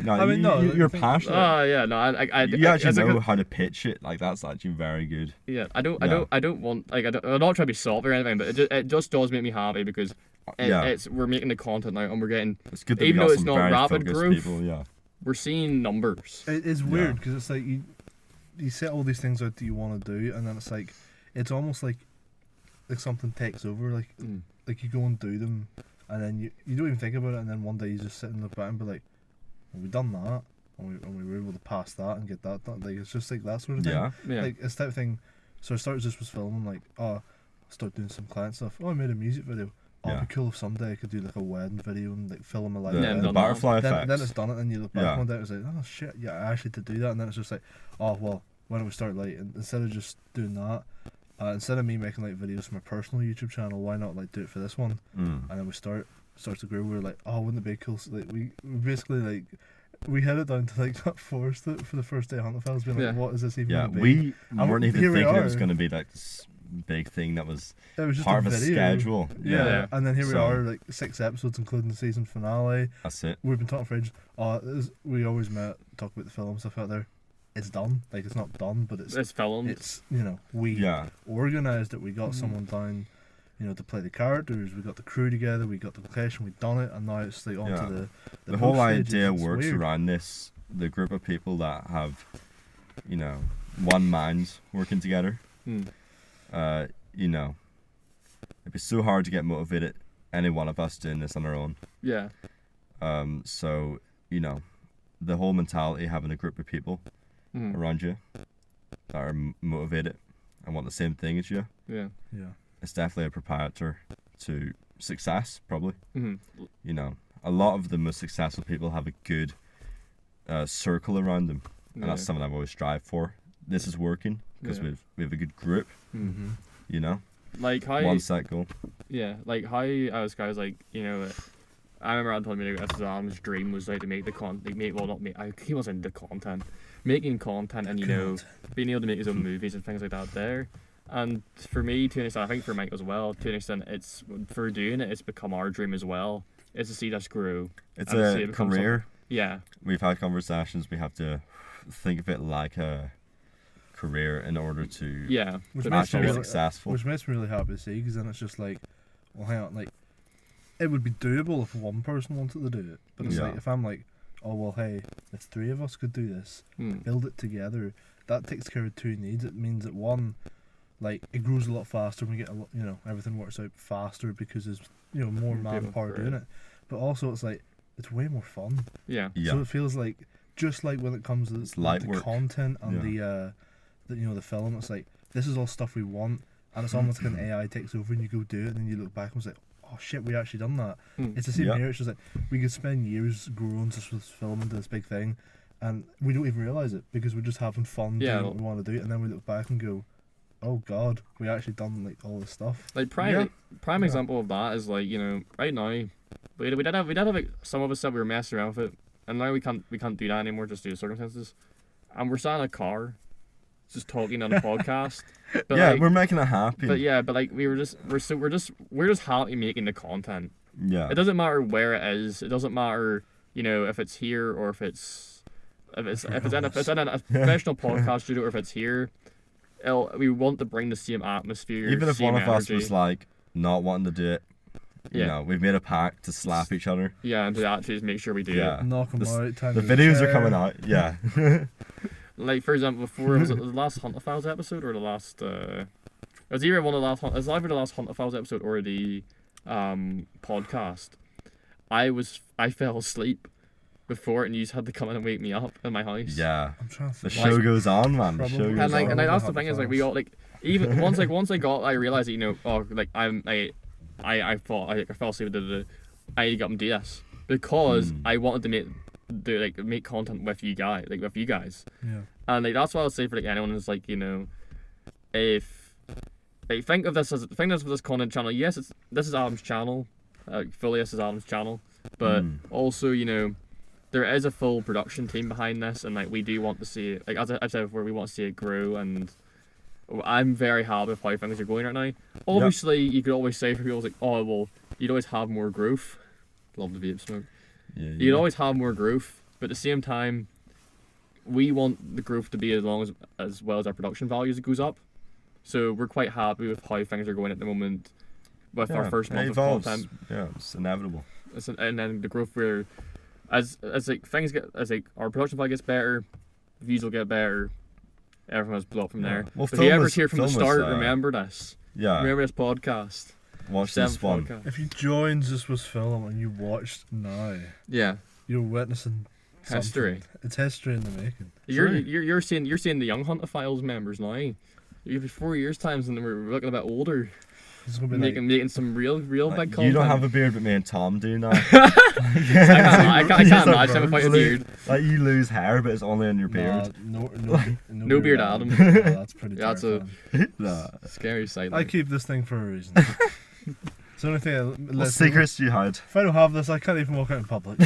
No, I mean, no, you're I think- passionate. yeah, no, I You actually as a know con- how to pitch it. Like that's actually very good. yeah, I don't want, like, I'm not trying to be soft or anything, but it just does make me happy because Yeah. we're making the content now and we're getting, It's good that even we got though it's some not very rapid focused growth, people. Yeah. we're seeing numbers. It's weird because it's like you set all these things out that you want to do, and then it's like it's almost like something takes over. Like you go and do them, and then you don't even think about it, and then one day you just sit and look back and be like, well, we done that, and we were able to pass that and get that done. Like it's just like that sort of thing. Yeah. Yeah. Like it's type of thing. So I started just was filming like, oh, start doing some client stuff. Oh, I made a music video. Oh, Yeah. it'd be cool if someday I could do like a wedding video and like film a live The, Yeah, wedding. the done that. butterfly Then effect. it's done it, and you look back Yeah. one day, it's like, oh shit, yeah, I actually did do that, and then it's just like, oh well, why don't we start like instead of just doing that, instead of me making like videos for my personal YouTube channel, why not like do it for this one? Mm. And then we starts to grow. We're like, oh, wouldn't it be cool? So, like we basically like we headed down to like that forest for the first day of Haunted Files, being like, Yeah. what is this even? Yeah. gonna be? We And weren't even here we thinking it was are. going to be like this big thing that was It was just part a of a video. schedule. Yeah. Yeah. And then here we So- are, like 6 episodes, including the season finale. That's it. We've been talking for ages. We always met, talk about the film stuff out there. It's done. Like it's not done, but It's filmed. it's we Yeah. organised it. We got someone down, to play the characters. We got the crew together. We got the location. We done it, and now it's like onto Yeah. the The whole post stages. idea It's works weird. around this. The group of people that have, one mind working together. Mm. It'd be so hard to get motivated, any one of us doing this on our own. Yeah. So, the whole mentality, having a group of people Mhm. around you that are motivated and want the same thing as you, Yeah. Yeah. it's definitely a proprietor to success, probably. Mhm. A lot of the most successful people have a good circle around them, and Yeah. that's something I've always strived for. This is working because Yeah. we have a good group, Mhm. Like how one set goal. Yeah, like how I was like, I remember I told me that Adam's dream was like to make the he wasn't the content, making content and being able to make his own movies and things like that there. And for me, to an extent, I think for Mike as well, to an extent, it's for doing it, it's become our dream as well. Is to see us grow. It's and to see a it become career. Yeah, We've had conversations. We have to think of it like a career in order to yeah. Which to makes be actually me be really- successful. Which makes me really happy to see, because then it's just like, well, hang on, like it would be doable if one person wanted to do it, but it's Yeah. like if I'm like, oh well, hey, if 3 of us could do this, Mm. build it together, that takes care of 2 needs. It means that one, like it grows a lot faster. We get a lot, everything works out faster because there's more More manpower people, doing right. it. But also it's like it's way more fun. Yeah. Yeah. So it feels like just like when it comes to It's light the work. content and Yeah. the film, it's like this is all stuff we want, and it's almost like an AI takes over and you go do it, and then you look back and it's like, oh shit, we actually done that. Mm. It's the same Yeah. here. It's just like we could spend years growing this film into this big thing, and we don't even realize it because we're just having fun Yeah. doing what we want to do, and then we look back and go, oh god, we actually done like all this stuff. Like prime Yeah. example of that is like right now, we did have like some of us said we were messing around with it, and now we can't do that anymore just due to circumstances. And we're sat in a car, just talking on a podcast. But yeah, like, we're making it happy. but like we're just happy making the content. Yeah. It doesn't matter where it is. It doesn't matter, if it's here or if it's in a professional podcast studio or if it's here. We want to bring the same atmosphere. Even if same one of us energy. was like not wanting to do it, we've made a pact to slap each other. Yeah, and to actually just make sure we do Yeah. it. Knock them The out. Time The to videos are share. coming out. Yeah. Like for example, before was it the last Hunter Files episode or the last? It was either one of the last. It was either the last Hunter Files episode or the podcast. I fell asleep before it, and you just had to come in and wake me up in my house. Yeah. I'm trying to The think. show goes on, man. The Probably. show And, goes And like, on. and like, that's the Hunter thing is like Files. we all like even once I realized that I thought I fell asleep. I need to get up and do this because I wanted to make content with you guys, Yeah. and like that's what I would say for like anyone is like if like think of this content channel. Yes, this is Adam's channel, fully this is Adam's channel, but also there is a full production team behind this, and like we do want to see it, like as I've said before, we want to see it grow, and I'm very happy with how things are going right now. Obviously, you could always say for people like, oh well, you'd always have more growth. Love the vape smoke. Yeah, You'd always have more growth, but at the same time, we want the growth to be as well as our production values goes up. So we're quite happy with how things are going at the moment with our first month it of evolves. content. Yeah, it's inevitable. And then the growth where as like things get our production value gets better, views will get better, everything will blow up from there. Well, So film whoever's was- here from the film was, start, remember this. Yeah. Remember this podcast. Watch this Seventh one. podcast. If you joined This Was Film and you watched now, Yeah. you're witnessing something. History. It's history in the making. You're seeing the Young Hunter Files members now. You'll be 4 years times and we're looking a bit older. It's gonna be like, Making some real big content. You don't have a beard, but me and Tom do now. I can't imagine if I had a beard. Like you lose hair, but it's only on your beard. No beard, Adam. Oh, that's pretty. Yeah, that's a- terrifying. Nah. Scary sight. I like. keep this thing for a reason. It's the only thing. What Listen, secrets do you hide? if I don't have this, I can't even walk out in public.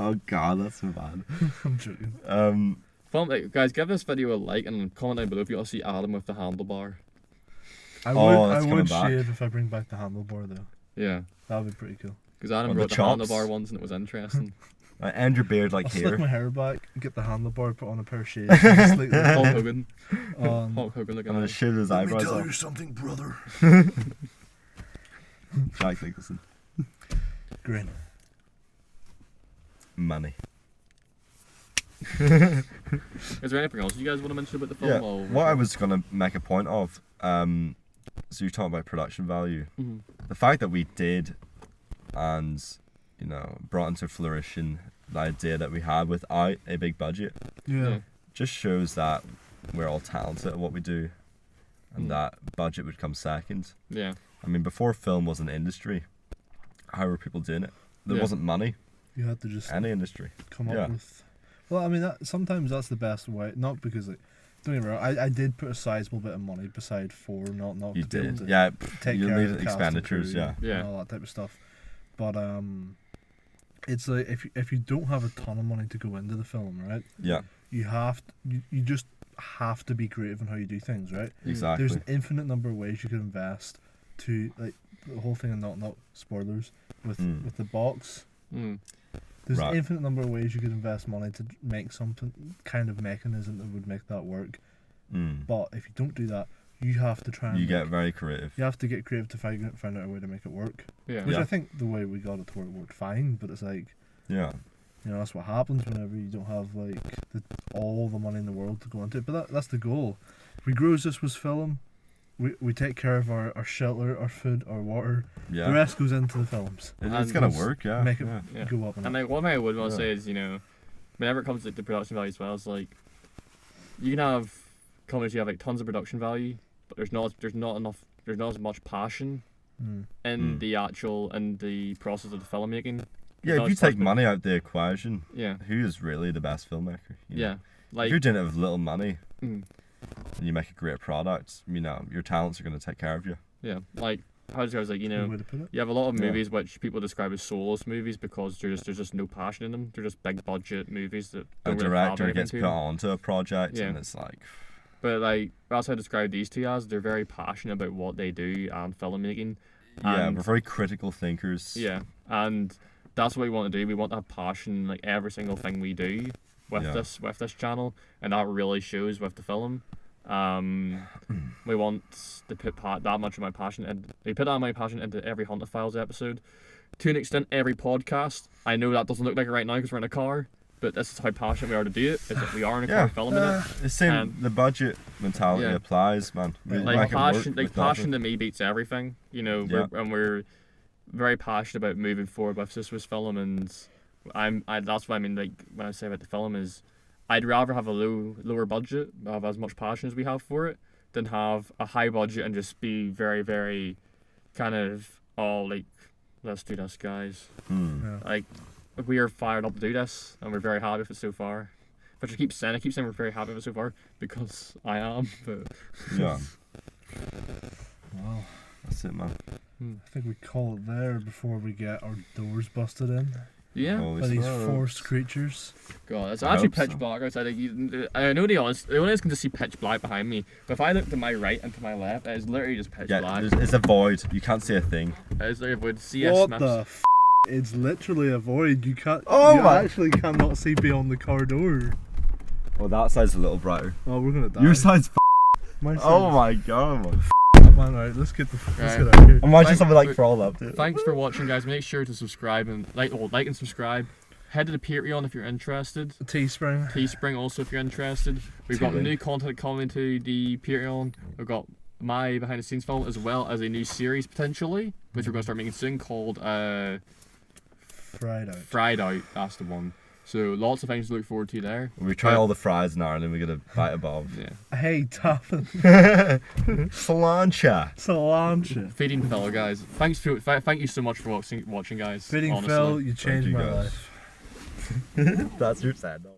Oh god, that's so bad. I'm joking. Well, like, guys, give this video a like and comment down below if you want to see Adam with the handlebar. I Oh, would, that's I coming would back. shave if I bring back the handlebar though. Yeah, That would be pretty cool. because Adam On the brought the chops. handlebar once and it was interesting. And your beard like I'll here. slick my hair back, get the handlebar, put on a pair of shades, and just slick the Hulk Hogan. on. Hulk Hogan looking I'm gonna at it. shave his eyebrows off. something, brother. Jack Nicholson. Grin. Money. Is there anything else you guys want to mention about the film? Yeah. Or What I was gonna make a point of, so you're talking about production value. Mhm. The fact that we did, and brought into fruition the idea that we had without a big budget, Yeah. just shows that we're all talented at what we do, and that budget would come second. Yeah. I mean, before film was an industry, how were people doing it? There Yeah. wasn't money. You had to just Any industry. come up yeah. with. Well, I mean, sometimes that's the best way. Not because like, don't get me wrong. I did put a sizable bit of money beside for not You to be able did. to Yeah. take You care need of the cast and expenditures. crew Yeah. Yeah. and all that type of stuff. But it's like if you don't have a ton of money to go into the film, right? Yeah. You just have to be creative in how you do things, right? Exactly. There's an infinite number of ways you could invest to like the whole thing, and not spoilers with the box. Mm. There's Right. an infinite number of ways you could invest money to make something kind of mechanism that would make that work. But if you don't do that, you have to try and You get very creative. you have to get creative to find out a way to make it work. Yeah. Which Yeah. I think the way we got it to work worked fine, but it's like, Yeah. that's what happens whenever you don't have like all the money in the world to go into it. But that's the goal. If we grow as This Was Film, we take care of our shelter, our food, our water. Yeah. The rest goes into the films. It's And gonna let's work. Yeah. make it yeah. Yeah. go up and And up. like one thing I would want to Yeah. say is, whenever it comes to the production value as well, it's like you can have companies who have like tons of production value, but there's not as much passion in the process of the filmmaking. Yeah. No, If you it's tough, take but- money out of the equation, Yeah. who is really the best filmmaker? Yeah. If Like you're doing it with little money mm, and you make a great product, your talents are gonna take care of you. yeah. Like how do I was like, you Good know, way to put it. you have a lot of Yeah. movies which people describe as soulless movies because there's just no passion in them. They're just big budget movies that A don't really have director anything gets to put them. onto a project, Yeah. and it's like, But like that's how I describe these two as. They're very passionate about what they do and filmmaking. yeah, And- we're very critical thinkers. Yeah, and that's what we want to do. We want to have passion in like every single thing we do with Yeah. this channel, and that really shows with the film. We want to put that much of my passion, and we put that my passion into every Haunted Files episode. To an extent, every podcast. I know that doesn't look like it right now because we're in a car, but this is how passionate we are to do it. Is that we are in a car Yeah. filming it. The same, And- the budget mentality Yeah. applies, man. We Like, Like make it work passion, with passion nothing. to me beats everything. You know, Yeah. we're very passionate about moving forward with this film, and that's what I mean. Like when I say about the film is, I'd rather have a lower budget, have as much passion as we have for it, than have a high budget and just be very very, kind of like, let's do this, guys. Yeah. Like we are fired up to do this, and we're very happy with it so far. But I keep saying we're very happy with it so far because I am. But Yeah, Wow. that's it, man. I think we call it there before we get our doors busted in yeah. Holy by these smokes. forced creatures. God, it's I actually hope so. pitch black outside. Like, I know the audience can just see pitch black behind me, but if I look to my right and to my left, it's literally just pitch Yeah, black. it's a void. You can't see a thing. It's literally avoid CS What maps. the f? It's literally a void. You can't. Oh you my- actually cannot see beyond the car door. Well, that side's a little brighter. Oh, we're gonna die. Your side's. My Oh side's my god, man. man, right, let's get Right. out of here. Imagine Thank- something like crawl up to it. Thanks for watching, guys. Make sure to subscribe and like and subscribe. Head to the Patreon if you're interested. Teespring. Teespring also if you're interested. We've got Teespring. new content coming to the Patreon. We've got my behind the scenes film as well as a new series potentially, which we're going to start making soon called Friday. Fried Out. That's the one. So lots of things to look forward to there. We try Yeah. all the fries in Ireland. We're gonna bite a bob. Yeah. Hey, Taffin. Slancha. Cilantro. Feeding Phil, guys. Thank you so much for watching, guys. Fitting honestly. Phil, you changed you, my guys. life. That's your send off.